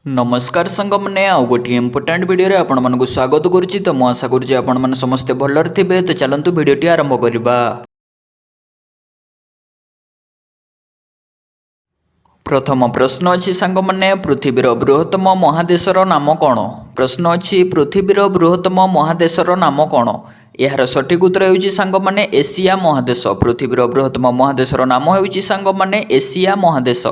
नमस्कार सांग मैंने आउ गोटे इम्पोर्टाट वीडियो आपण मानक स्वागत करुच्ची। तो मुझे आशा करुच्ची आपण मैंने समस्ते भलर थे। तो चलतु वीडियोटी आरंभ करवा। प्रथम प्रश्न अच्छी सांग मैंने पृथ्वीर बृहत्तम महादेशर नाम कौन। प्रश्न अच्छी पृथ्वीर बृहत्तम महादेशर नाम कौन। यार सठिक उत्तर होउची सांग मैंने एशिया महादेश। पृथ्वीर बृहत्तम महादेशर नाम होउची सांग मैंने एशिया महादेश।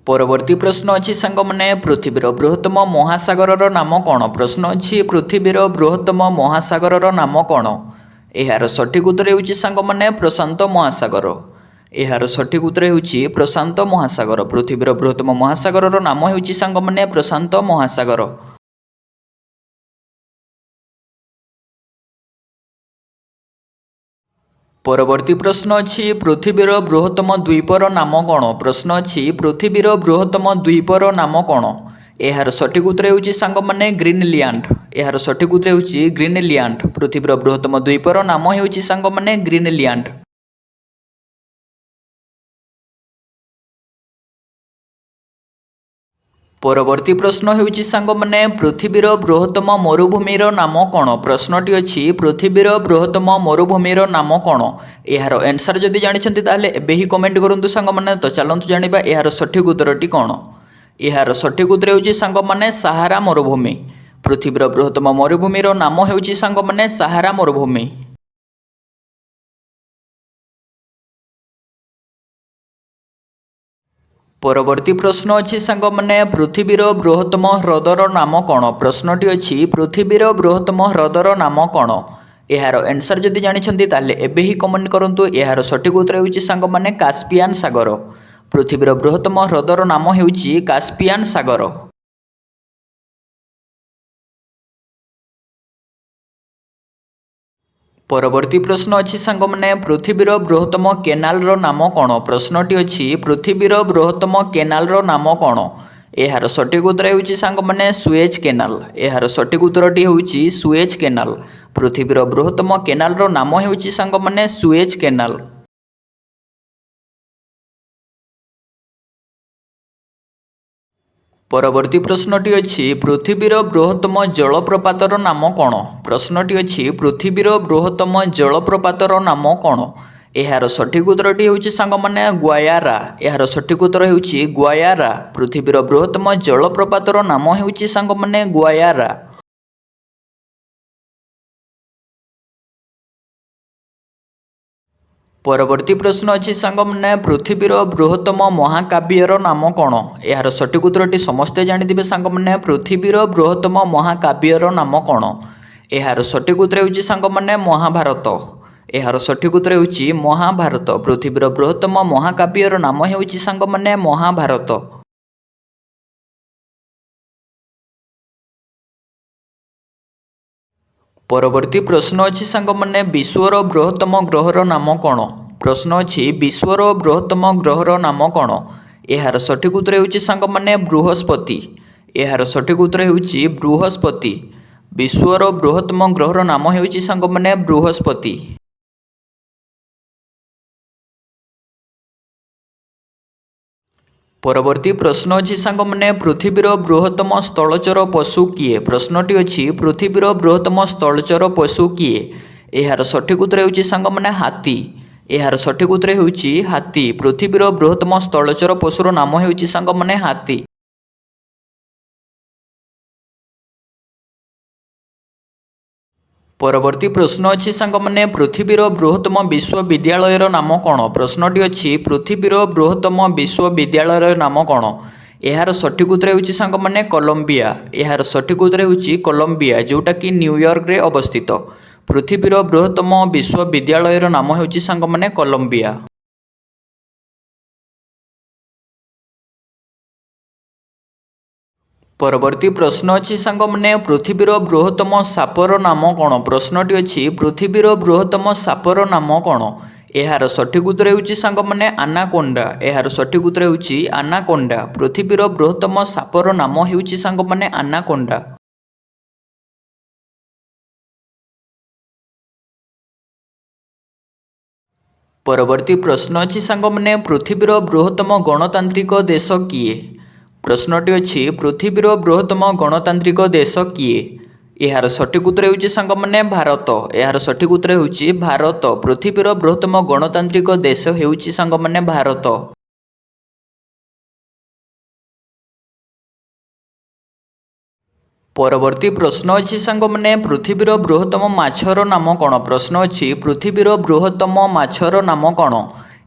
परवर्ती प्रश्न अच्छी सांग मैंने पृथ्वीर बृहत्तम महासागर नाम कौन। प्रश्न अच्छी पृथ्वीर बृहत्तम महासागर नाम कौन। यार सठिक उत्तर होउची सांग मैंने प्रशांत महासागर। यार सठिक उत्तर होउची प्रशांत महासागर। पृथ्वीर बृहत्तम महासागर नाम होउची सांग मैंने प्रशांत महासागर। परवर्ती प्रश्न अच्छी पृथ्वीर बृहत्तम द्वीपर नाम कौन। प्रश्न अच्छी पृथ्वीर बृहत्तम द्वीपर नाम कौन। यार सठिक उत्तर होउची सांग मैंने ग्रीनलैंड। यार सठिक उत्तर होउची ग्रीनलैंड। पृथ्वीर बृहत्तम द्वीपर नाम होउची सांग मैंने ग्रीनलैंड। परवर्ती प्रश्न होउची सांग मैंने पृथ्वीर बृहत्तम मरुभूमिर नाम कौन। प्रश्नटी अच्छी पृथ्वीर बृहत्तम मरुभूमिर नाम कौन। यार आंसर जदि जानिछंती ताले एबे ही कमेंट करंतु सांग मैंने। तो चलंतु जानिबा यार सठिक उत्तरटी कौन। यार सठिक उत्तर होउची सांग मैंने सहारा मरुभूमि। पृथ्वीर बृहत्तम मरुभूमिर नाम होउची सांग मैंने सहारा मरुभूमि। परवर्ती प्रश्न अच्छी सांग मैंने पृथ्वीर बृहत्तम ह्रदर नाम कौन। प्रश्नटी अच्छी पृथ्वीर बृहत्तम ह्रदर नाम कौन। यार आंसर जदि जानिछंती ताले एबे ही कमेंट करंतु। यार सठिक उत्तर होउची सांग मैंने कास्पियान सागर। पृथ्वीर बृहत्तम ह्रदर नाम होउची कास्पियान सागर। परवर्ती प्रश्न अच्छी सांग मैंने पृथ्वीर बृहत्तम केनाल नाम कौन। प्रश्नटी अच्छी पृथ्वीर बृहत्तम केनाल नाम कौन। यार सठिक उत्तर होउची सांग मैंने सुएज केनाल। यार सठिक उत्तरटी होउची सुएज केनाल। पृथ्वीर बृहत्तम केनाल नाम होउची सांग मैंने सुएज केनाल। परवर्ती प्रश्नटी अच्छी पृथ्वीर बृहत्तम जलप्रपातर नाम कौन। प्रश्नटी अच्छी पृथ्वीर बृहत्तम जलप्रपातर नाम कौन। यार सठिक उत्तरटी होउची सांग मैंने ग्वायारा। यार सठिक उत्तर होउची ग्वायारा। पृथ्वीर बृहत्तम जलप्रपातर नाम होउची सांग मैंने ग्वायारा। परवर्ती प्रश्न अच्छी सांग मैंने पृथ्वीर बृहत्तम महाकाव्यर नाम कौन। यार सठिक उत्तरटी समस्ते जानिथिबे सांग मैंने पृथ्वीर बृहत्तम महाकाव्यर नाम कौन। यार सठिक उत्तर होउची सांग मैंने महाभारत। यार सठिक उत्तर होउची महाभारत। पृथ्वीर बृहत्तम महाकाव्यर नाम होउची सांग मैंने महाभारत। परवर्ती प्रश्न अच्छी सांग मैंने विश्वर बृहत्तम ग्रहर नाम कौन। प्रश्न अच्छी विश्वर बृहत्तम ग्रहर नाम कौन। यार सठिक उत्तर होउची सांग मैंने बृहस्पति। यार सठिक उत्तर होउची बृहस्पति। विश्वर बृहत्तम ग्रहर नाम होउची सांग मैंने बृहस्पति। परवर्ती प्रश्न अच्छी सांग मैंने पृथ्वीर बृहत्तम स्थलचर पशु किए। प्रश्नटी अच्छी पृथ्वीर बृहत्तम स्थलचर पशु किए। यार सठिक उत्तर होउची सांग मैंने हाथी। यार सठिक उत्तर होउची हाथी। पृथ्वीर बृहत्तम स्थलचर पशुर नाम होउची सांग मैंने हाथी। परवर्ती प्रश्न अच्छी सांग मैंने पृथ्वीर बृहत्तम विश्वविद्यालयर नाम कौन। प्रश्नटी अच्छी पृथ्वीर बृहत्तम विश्वविद्यालयर नाम कौन। यार सठिक उत्तर होउची सांग मैंने कोलंबिया। यार सठिक उत्तर होउची कोलंबिया जोटा कि न्यूयॉर्क रे अवस्थित। पृथ्वीर बृहत्तम विश्वविद्यालयर नाम होउची सांग मैंने कोलंबिया। परवर्ती प्रश्न अच्छी सांग मैंने पृथ्वीर बृहत्तम सापर नाम कौन। प्रश्नटी अच्छी पृथ्वीर बृहत्तम सापर नाम कौन। यार सठिक उत्तर होउची सांग मैंने आनाकोंडा। यार सठिक उत्तर होउची आनाकोंडा। पृथ्वीर बृहत्तम सापर नाम होउची सांग मैंने आनाकोंडा। परवर्ती प्रश्न अच्छी सांग मैंने पृथ्वीर बृहत्तम गणतांत्रिक देश किए। प्रश्नटी अच्छी पृथ्वीर बृहत्तम गणतांत्रिक देश किए। यार सठिक उत्तर होउची सांग मैंने भारत। यार सठिक उत्तर होउची भारत। पृथ्वीर बृहत्तम गणतांत्रिक देश होउची सांग मैंने भारत। परवर्ती प्रश्न अच्छी सांग मैंने पृथ्वीर बृहत्तम माछर नाम कौन। प्रश्न अच्छी पृथ्वीर बृहत्तम माछर नाम कौन।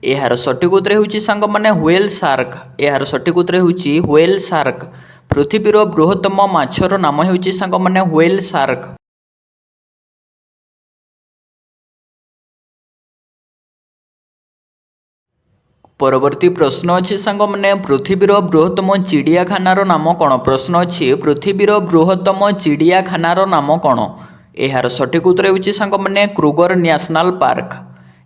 यार सठिक उत्तर होउची सांग मैंने व्हेल शार्क। यार सठिक उत्तर होउची व्हेल शार्क। पृथ्वीर बृहत्तम माछर नाम होउची सांग मैंने व्हेल शार्क। परवर्ती प्रश्न अच्छी सांग मैंने पृथ्वीर बृहत्तम चिड़ियाखानार नाम कौन। प्रश्न अच्छी पृथ्वीर बृहत्तम चिड़ियाखानार नाम कौन। यार सठिक उत्तर होउची सांग मैंने क्रुगर न्याशनल पार्क।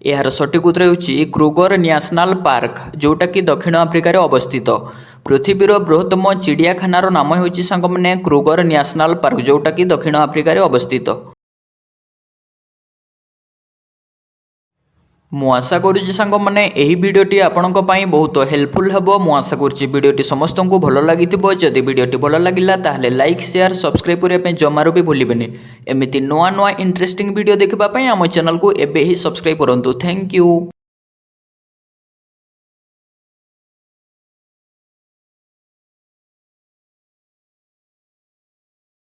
यार सठिक उत्तर होउची क्रुगर न्याशनल पार्क जोटा कि दक्षिण आफ्रिकार अवस्थित। पृथ्वीर बृहत्तम चिड़ियाखानार नाम होउची सांग मैंने क्रुगर न्याशनल पार्क जोटा कि दक्षिण आफ्रिकार अवस्थित। मु आशा करुच्ची सांग मैंने यही भिडटी आपण बहुत हेल्पफुल हेबो। मु आशा करुच्ची भिडटी समस्त को भल लगी। जदि भिडटी भल लगिला ताहले लाइक शेयर सब्सक्राइब करने जमारू भी भूलिबेनि। एमिति नुआ नुआ इंटरेस्टिंग वीडियो देखिबा पई आम चैनल को एबे ही सब्सक्राइब करंतु। Thank you.